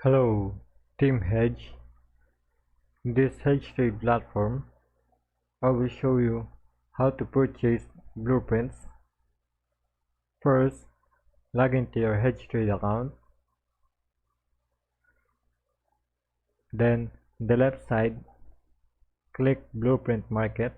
Hello, Team HEDG. In this HedgeTrade platform, I will show you how to purchase blueprints. First, log into your HedgeTrade account. Then, on the left side, click Blueprint Market.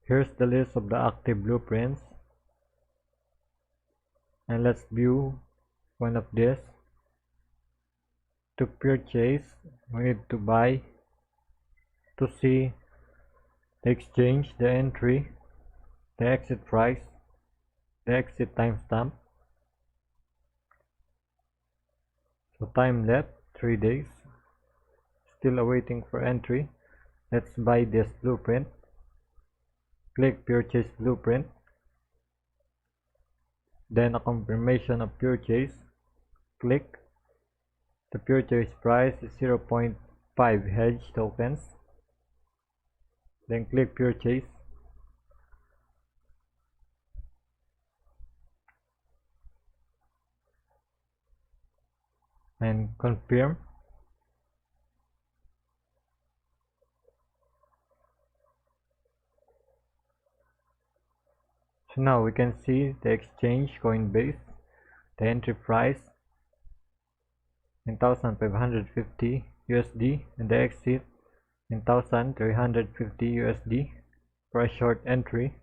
Here's the list of the active blueprints. And let's view one of these. To purchase, we need to buy. To see the exchange, the entry, the exit price, the exit timestamp. So time left 3 days. Still awaiting for entry. Let's buy this blueprint. Click purchase blueprint. Then a confirmation of purchase. Click. The purchase price is 0.5 HEDG tokens. Then click purchase. And confirm. So now we can see the exchange Coinbase, the entry price 9,550 USD and the exit 9,350 USD for a short entry.